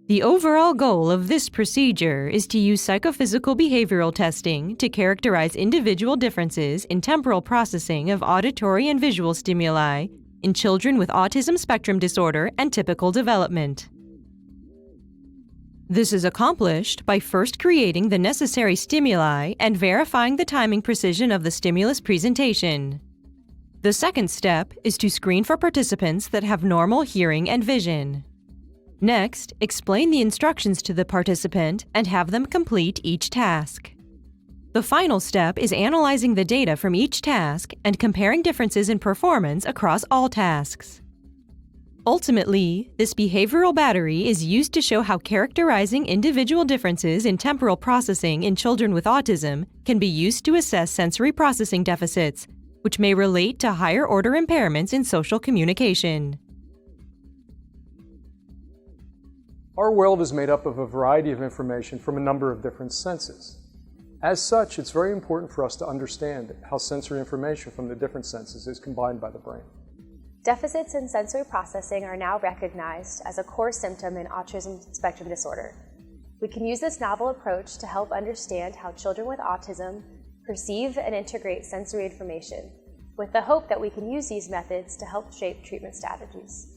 The overall goal of this procedure is to use psychophysical behavioral testing to characterize individual differences in temporal processing of auditory and visual stimuli in children with autism spectrum disorder and typical development. This is accomplished by first creating the necessary stimuli and verifying the timing precision of the stimulus presentation. The second step is to screen for participants that have normal hearing and vision. Next, explain the instructions to the participant and have them complete each task. The final step is analyzing the data from each task and comparing differences in performance across all tasks. Ultimately, this behavioral battery is used to show how characterizing individual differences in temporal processing in children with autism can be used to assess sensory processing deficits, which may relate to higher-order impairments in social communication. Our world is made up of a variety of information from a number of different senses. As such, it's very important for us to understand how sensory information from the different senses is combined by the brain. Deficits in sensory processing are now recognized as a core symptom in autism spectrum disorder. We can use this novel approach to help understand how children with autism perceive and integrate sensory information, with the hope that we can use these methods to help shape treatment strategies.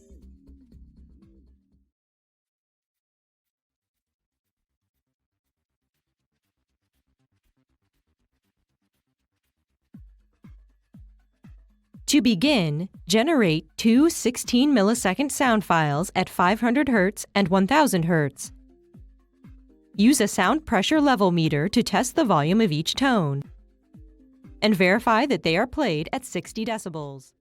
To begin, generate two 16-millisecond sound files at 500 Hz and 1000 Hz. Use a sound pressure level meter to test the volume of each tone, and verify that they are played at 60 decibels.